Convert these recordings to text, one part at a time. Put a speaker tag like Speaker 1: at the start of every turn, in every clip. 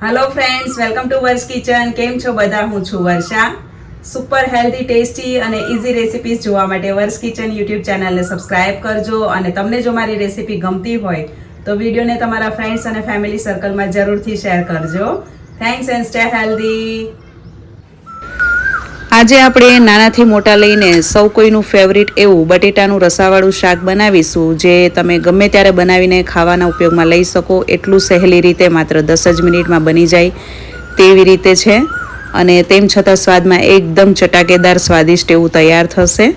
Speaker 1: Hello friends, welcome to Varsh kitchen. કેમ છો બધા? હું છું વર્ષા. સુપર હેલ્ધી, ટેસ્ટી અને ઇઝી રેસિપીઝ જોવા માટે વર્સ કિચન યુટ્યુબ ચેનલને સબસ્ક્રાઇબ કરજો. અને તમને જો મારી રેસિપી ગમતી હોય તો વિડીયોને તમારા ફ્રેન્ડ્સ અને ફેમિલી સર્કલમાં જરૂરથી શેર કરજો. Thanks and stay healthy. આજે આપણે નાનાથી મોટા લઈને સૌ કોઈનું ફેવરિટ એવું બટેટાનું રસાવાળું શાક બનાવીશું, જે તમે ગમે ત્યારે બનાવીને ખાવાના ઉપયોગમાં લઈ શકો. એટલું સહેલી રીતે માત્ર 10 જ મિનિટમાં બની જાય તેવી રીતે છે, અને તેમ છતાં સ્વાદમાં એકદમ ચટાકેદાર સ્વાદિષ્ટ એવું તૈયાર થશે.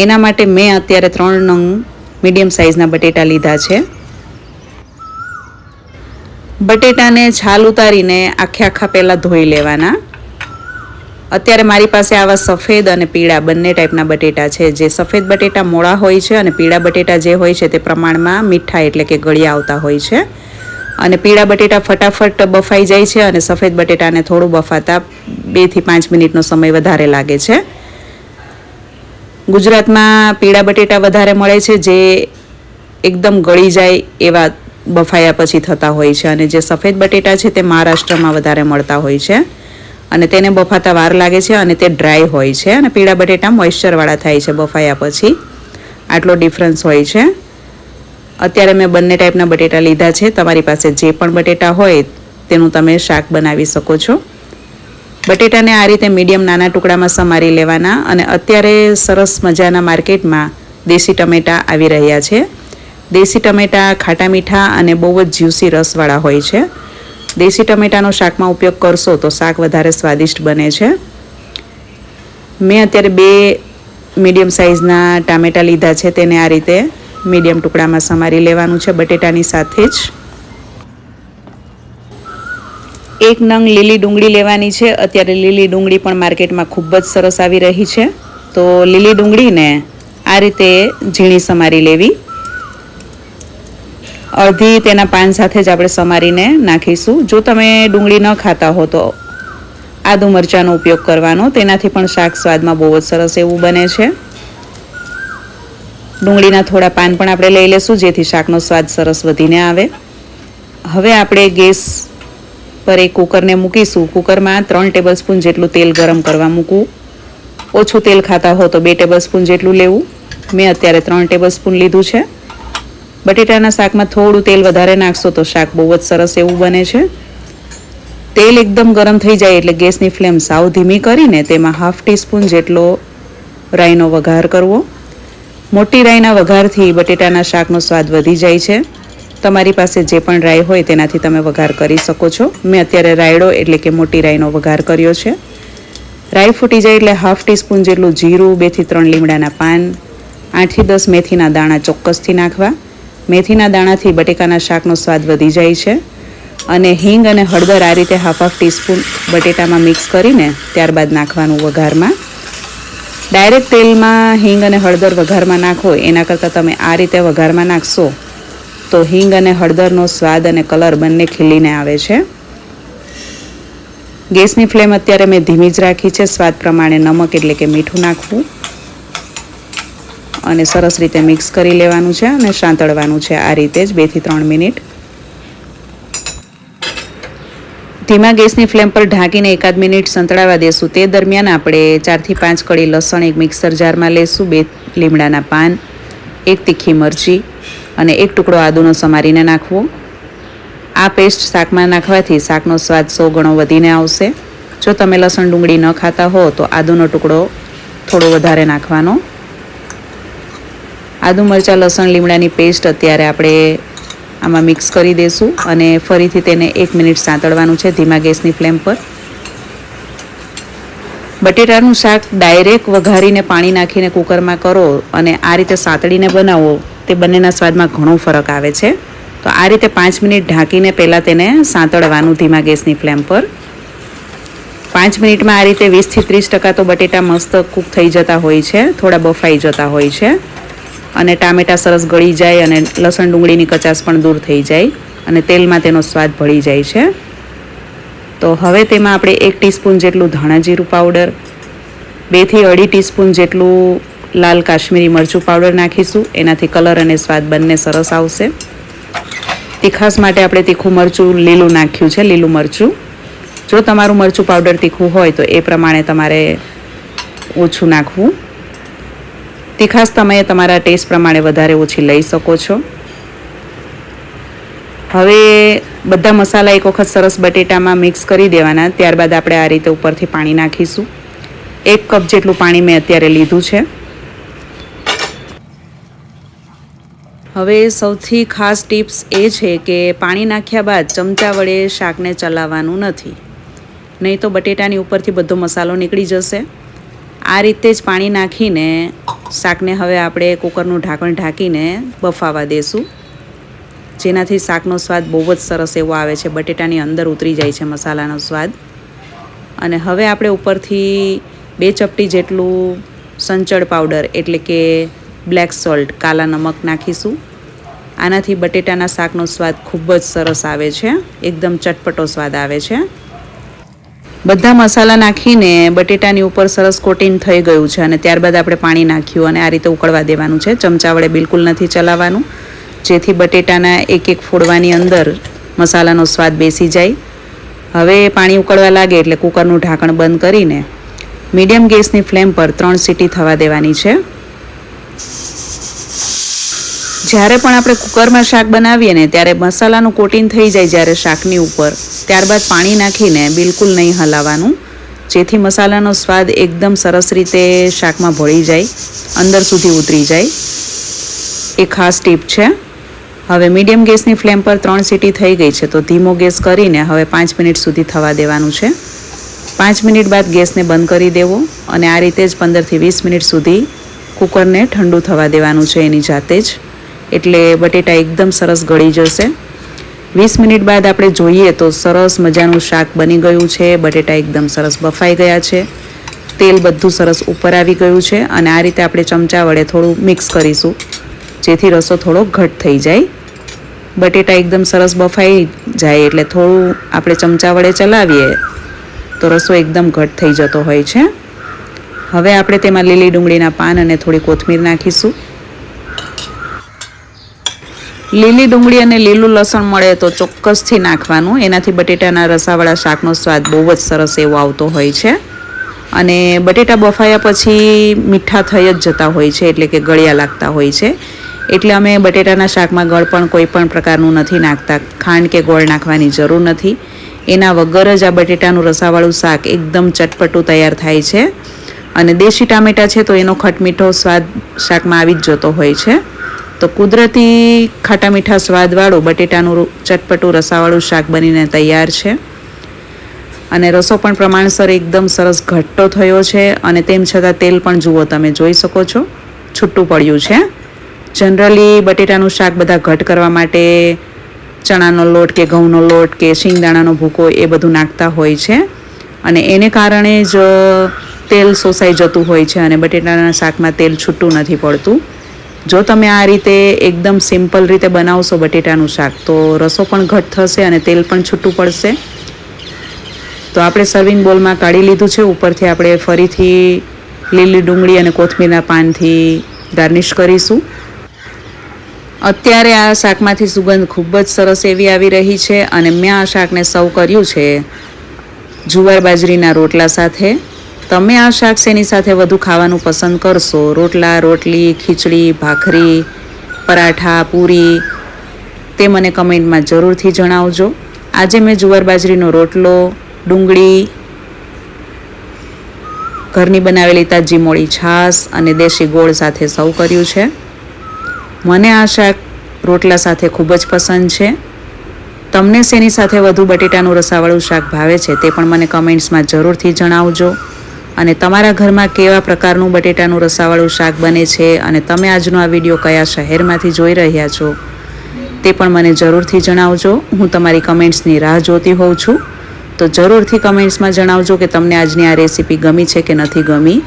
Speaker 1: એના માટે મેં અત્યારે 3 નંગ મીડિયમ સાઇઝના બટેટા લીધા છે. બટેટાને છાલ ઉતારીને આખા પહેલાં ધોઈ લેવાના. અત્યારે મારી પાસે આવા સફેદ અને પીળા બંને ટાઈપના બટેટા છે. જે સફેદ બટેટા મોળા હોય છે અને પીળા બટેટા જે હોય છે તે પ્રમાણમાં મીઠા એટલે કે ગળ્યા આવતા હોય છે. અને પીળા બટેટા ફટાફટ બફાઈ જાય છે અને સફેદ બટેટાને થોડું બફાતા 2 થી 5 મિનિટનો સમય વધારે લાગે છે. ગુજરાતમાં પીળા બટેટા વધારે મળે છે, જે એકદમ ગળી જાય એવા બફાયા પછી થતા હોય છે. અને જે સફેદ બટેટા છે તે મહારાષ્ટ્રમાં વધારે મળતા હોય છે અને તેને બફાતા વાર લાગે છે અને તે ડ્રાય હોય છે. અને પીળા બટેટા મોઇશ્ચરવાળા થાય છે બફાયા પછી. આટલો ડિફરન્સ હોય છે. અત્યારે મેં બંને ટાઈપના બટેટા લીધા છે. તમારી પાસે જે પણ બટેટા હોય તેનું તમે શાક બનાવી શકો છો. બટેટાને આ રીતે મીડિયમ નાના ટુકડામાં સમારી લેવાના. અને અત્યારે સરસ મજાના માર્કેટમાં દેશી ટમેટા આવી રહ્યા છે. દેશી ટમેટા ખાટા મીઠા અને બહુ જ જ્યુસી રસવાળા હોય છે. દેશી ટમેટાનો શાકમાં ઉપયોગ કરશો તો શાક વધારે સ્વાદિષ્ટ બને છે. મેં અત્યારે 2 મીડિયમ સાઇઝના ટામેટાં લીધા છે. તેને આ રીતે મીડિયમ ટુકડામાં સમારી લેવાનું છે બટેટાની સાથે જ. 1 નંગ લીલી ડુંગળી લેવાની છે. અત્યારે લીલી ડુંગળી પણ માર્કેટમાં ખૂબ જ સરસ આવી રહી છે. તો લીલી ડુંગળીને આ રીતે ઝીણી સમારી લેવી. અડધી તેના પાન સાથે જ આપણે સમારીને નાખીશું. જો તમે ડુંગળી ન ખાતા હો તો આદુ મરચાંનો ઉપયોગ કરવાનો, તેનાથી પણ શાક સ્વાદમાં બહુ જ સરસ એવું બને છે. ડુંગળીના થોડા પાન પણ આપણે લઈ લેશું, જેથી શાકનો સ્વાદ સરસ વધીને આવે. હવે આપણે ગેસ પર એક કુકરને મૂકીશું. કુકરમાં 3 ટેબલસ્પૂન જેટલું તેલ ગરમ કરવા મૂકવું. ઓછું તેલ ખાતા હો તો 2 ટેબલસ્પૂન જેટલું લેવું. મેં અત્યારે 3 ટેબલસ્પૂન લીધું છે. બટેટાના શાકમાં થોડું તેલ વધારે નાખશો તો શાક બહુ જ સરસ એવું બને છે. તેલ એકદમ ગરમ થઈ જાય એટલે ગેસની ફ્લેમ સાવ ધીમી કરીને તેમાં 1/2 ટીસ્પૂન જેટલો રાઈનો વઘાર કરવો. મોટી રાઈના વઘારથી બટેટાના શાકનો સ્વાદ વધી જાય છે. તમારી પાસે જે પણ રાઈ હોય તેનાથી તમે વઘાર કરી શકો છો. મેં અત્યારે રાયડો એટલે કે મોટી રાઈનો વઘાર કર્યો છે. રાઈ ફૂટી જાય એટલે 1/2 ટીસ્પૂન જેટલું જીરું, 2 થી 3 લીમડાના પાન, 8 થી 10 મેથીના દાણા ચોક્કસથી નાખવા. મેથીના દાણાથી બટેકાના શાકનો સ્વાદ વધી જાય છે. અને હિંગ અને હળદર આ રીતે 1/2 ટીસ્પૂન બટેટામાં મિક્સ કરીને ત્યારબાદ નાખવાનું વઘારમાં. ડાયરેક્ટ તેલમાં હિંગ અને હળદર વઘારમાં નાખો એના કરતાં તમે આ રીતે વઘારમાં નાખશો તો હિંગ અને હળદરનો સ્વાદ અને કલર બંને ખીલીને આવે છે. ગેસની ફ્લેમ અત્યારે મેં ધીમી જ રાખી છે. સ્વાદ પ્રમાણે નમક એટલે કે મીઠું નાખવું અને સરસ રીતે મિક્સ કરી લેવાનું છે અને સાંતળવાનું છે આ રીતે જ 2 થી 3 મિનિટ. ધીમા ગેસની ફ્લેમ પર ઢાંકીને 1 મિનિટ સંતળાવા દેશું. તે દરમિયાન આપણે 4 થી 5 કળી લસણ એક મિક્સર જારમાં લેશું, 2 લીમડાના પાન, 1 તીખી મરચી અને 1 ટુકડો આદુનો સમારીને નાખવો. આ પેસ્ટ શાકમાં નાખવાથી શાકનો સ્વાદ 100 ગણો વધીને આવશે. જો તમે લસણ ડુંગળી ન ખાતા હો તો આદુનો ટુકડો થોડો વધારે નાખવાનો. આદુ મરચાં લસણ લીમડાની પેસ્ટ અત્યારે આપણે આમાં મિક્સ કરી દઈશું અને ફરીથી તેને 1 મિનિટ સાંતળવાનું છે ધીમા ગેસની ફ્લેમ પર. બટેટાનું શાક ડાયરેક્ટ વઘારીને પાણી નાખીને કુકરમાં કરો અને આ રીતે સાંતળીને બનાવો, તે બંનેના સ્વાદમાં ઘણો ફરક આવે છે. તો આ રીતે 5 મિનિટ ઢાંકીને પહેલાં તેને સાંતળવાનું ધીમા ગેસની ફ્લેમ પર. 5 મિનિટમાં આ રીતે 20 થી 30% તો બટેટા મસ્ત કૂક થઈ જતા હોય છે, થોડા બફાઈ જતા હોય છે અને ટામેટાં સરસ ગળી જાય અને લસણ ડુંગળીની કચાશ પણ દૂર થઈ જાય અને તેલમાં તેનો સ્વાદ ભળી જાય છે. તો હવે તેમાં આપણે 1 ટીસ્પૂન જેટલું ધાણા જીરું પાવડર, 2 થી 2.5 ટીસ્પૂન જેટલું લાલ કાશ્મીરી મરચું પાવડર નાખીશું. એનાથી કલર અને સ્વાદ બંને સરસ આવશે. તીખાસ માટે આપણે તીખું મરચું લીલું નાખ્યું છે, લીલું મરચું. જો તમારું મરચું પાવડર તીખું હોય તો એ પ્રમાણે તમારે ઓછું નાખવું. તીખાસ તમે તમારા ટેસ્ટ પ્રમાણે વધારે ઓછી લઈ શકો છો. હવે બધા મસાલા એક વખત સરસ બટેટામાં મિક્સ કરી દેવાના. ત્યારબાદ આપણે આ રીતે ઉપરથી પાણી નાખીશું. 1 કપ જેટલું પાણી મેં અત્યારે લીધું છે. હવે સૌથી ખાસ ટિપ્સ એ છે કે પાણી નાખ્યા બાદ ચમચા વડે શાકને ચલાવવાનું નથી, નહીં તો બટેટાની ઉપરથી બધો મસાલો નીકળી જશે. આ રીતે જ પાણી નાખીને શાકને હવે આપણે કુકરનું ઢાંકણ ઢાંકીને બફાવા દેશું, જેનાથી શાકનો સ્વાદ બહુ જ સરસ એવો આવે છે. બટેટાની અંદર ઉતરી જાય છે મસાલાનો સ્વાદ. અને હવે આપણે ઉપરથી 2 ચપટી જેટલું સંચળ પાવડર એટલે કે બ્લેક સોલ્ટ, કાલા નમક નાખીશું. આનાથી બટેટાના શાકનો સ્વાદ ખૂબ જ સરસ આવે છે, એકદમ ચટપટો સ્વાદ આવે છે. બધા મસાલા નાખીને બટેટાની ઉપર સરસ કોટિંગ થઈ ગયું છે અને ત્યારબાદ આપણે પાણી નાખ્યું અને આ રીતે ઉકળવા દેવાનું છે. ચમચા વડે બિલકુલ નથી ચલાવવાનું, જેથી બટેટાના એક ફોડવાની અંદર મસાલાનો સ્વાદ બેસી જાય. હવે પાણી ઉકળવા લાગે એટલે કુકરનું ઢાંકણ બંધ કરીને મીડિયમ ગેસની ફ્લેમ પર 3 સીટી થવા દેવાની છે. જ્યારે પણ આપણે કુકરમાં શાક બનાવીએ ને ત્યારે મસાલાનું કોટિંગ થઈ જાય જ્યારે શાકની ઉપર, ત્યારબાદ પાણી નાખીને બિલકુલ નહીં હલાવવાનું, જેથી મસાલાનો સ્વાદ એકદમ સરસ રીતે શાકમાં ભળી જાય, અંદર સુધી ઉતરી જાય. એ ખાસ ટીપ છે. હવે મીડિયમ ગેસની ફ્લેમ પર 3 સીટી થઈ ગઈ છે તો ધીમો ગેસ કરીને હવે 5 મિનિટ સુધી થવા દેવાનું છે. 5 મિનિટ બાદ ગેસને બંધ કરી દેવો અને આ રીતે જ 15 થી 20 મિનિટ સુધી કુકરને ઠંડુ થવા દેવાનું છે એની જાતે જ, એટલે બટેટા એકદમ સરસ ગળી જશે. 20 મિનિટ બાદ આપણે જોઈએ તો સરસ મજાનું શાક બની ગયું છે. બટેટા એકદમ સરસ બફાઈ ગયા છે, તેલ બધું સરસ ઉપર આવી ગયું છે અને આ રીતે આપણે ચમચા વડે થોડું મિક્સ કરીશું, જેથી રસો થોડો ઘટ થઈ જાય. બટેટા એકદમ સરસ બફાઈ જાય એટલે થોડું આપણે ચમચા વડે ચલાવીએ તો રસો એકદમ ઘટ થઈ જતો હોય છે. હવે આપણે તેમાં લીલી ડુંગળીના પાન અને થોડી કોથમીર નાખીશું. લીલી ડુંગળી અને લીલું લસણ મળે તો ચોક્કસથી નાખવાનું, એનાથી બટેટાના રસાવાળા શાકનો સ્વાદ બહુ જ સરસ એવો આવતો હોય છે. અને બટેટા બફાયા પછી મીઠા થઈ જ જતા હોય છે, એટલે કે ગળ્યા લાગતા હોય છે. એટલે અમે બટેટાના શાકમાં ગળ પણ કોઈ પણ પ્રકારનું નથી નાખતા. ખાંડ કે ગોળ નાખવાની જરૂર નથી. એના વગર જ આ બટેટાનું રસાવાળું શાક એકદમ ચટપટું તૈયાર થાય છે. અને દેશી ટામેટાં છે તો એનો ખટમીઠો સ્વાદ શાકમાં આવી જ જતો હોય છે. તો કુદરતી ખાટા મીઠા સ્વાદવાળું બટેટાનું ચટપટું રસાવાળું શાક બનીને તૈયાર છે. અને રસો પણ પ્રમાણસર એકદમ સરસ ઘટ્ટો થયો છે અને તેમ છતાં તેલ પણ જુઓ, તમે જોઈ શકો છો છૂટું પડ્યું છે. જનરલી બટેટાનું શાક બધા ઘટ કરવા માટે ચણાનો લોટ કે ઘઉંનો લોટ કે શિંગદાણાનો ભૂકો એ બધું નાખતા હોય છે અને એને કારણે જ તેલ શોષાઈ જતું હોય છે અને બટેટાના શાકમાં તેલ છૂટું નથી પડતું. જો તમે આ રીતે એકદમ સિમ્પલ રીતે બનાવશો બટેટાનું શાક તો રસો પણ ઘટ થશે અને તેલ પણ છૂટું પડશે. તો આપણે સર્વિંગ બોલમાં કાઢી લીધું છે. ઉપરથી આપણે ફરીથી લીલી ડુંગળી અને કોથમીરના પાનથી ગાર્નિશ કરીશું. અત્યારે આ શાકમાંથી સુગંધ ખૂબ જ સરસ એવી આવી રહી છે અને મેં આ શાકને સર્વ કર્યું છે જુવાર બાજરીના રોટલા સાથે. તમે આ શાક શેની સાથે વધુ ખાવાનું પસંદ કરશો? રોટલા, રોટલી, ખીચડી, ભાખરી, પરાઠા, પૂરી, તે મને કમેન્ટમાં જરૂરથી જણાવજો. આજે મેં જુવાર બાજરીનો રોટલો, ડુંગળી, ઘરની બનાવેલી તાજી મોળી છાશ અને દેશી ગોળ સાથે સર્વ કર્યું છે. મને આ શાક રોટલા સાથે ખૂબ જ પસંદ છે. તમને શેની સાથે વધુ બટેટાનું રસાવાળું શાક ભાવે છે તે પણ મને કમેન્ટ્સમાં જરૂરથી જણાવજો. અને તમારા ઘરમાં કેવા પ્રકારનું બટેટાનું રસાવાળું શાક બને છે અને તમે આજનો આ વિડીયો કયા શહેરમાંથી જોઈ રહ્યા છો તે પણ મને જરૂરથી જણાવજો. હું તમારી કમેન્ટ્સની રાહ જોતી હોઉં છું. તો જરૂરથી કમેન્ટ્સમાં જણાવજો કે તમને આજની આ રેસીપી ગમી છે કે નથી ગમી.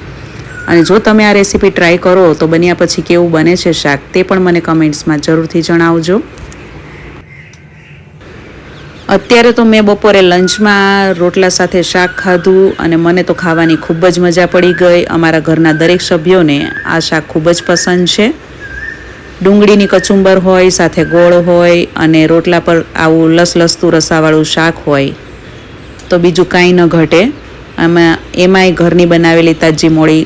Speaker 1: અને જો તમે આ રેસીપી ટ્રાય કરો તો બન્યા પછી કેવું બને છે શાક તે પણ મને કમેન્ટ્સમાં જરૂરથી જણાવજો. અત્યારે તો મેં બપોરે લંચમાં રોટલા સાથે શાક ખાધું અને મને તો ખાવાની ખૂબ જ મજા પડી ગઈ. અમારા ઘરના દરેક સભ્યોને આ શાક ખૂબ જ પસંદ છે. ડુંગળીની કચુંબર હોય, સાથે ગોળ હોય અને રોટલા પર આવું લસલસતું રસાવાળું શાક હોય તો બીજું કાંઈ ન ઘટે. એમાંય ઘરની બનાવેલી તાજી મોળી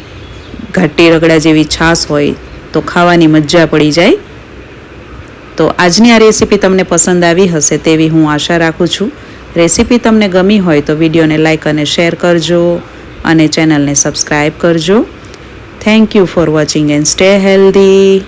Speaker 1: ઘાટી રગડા જેવી છાશ હોય તો ખાવાની મજા પડી જાય. તો આજની આ રેસીપી તમને પસંદ આવી હશે તેવી હું આશા રાખું છું. રેસીપી તમને ગમી હોય તો વિડીયોને લાઇક અને શેર કરજો અને ચેનલને સબસ્ક્રાઈબ કરજો. Thank you for watching and stay healthy.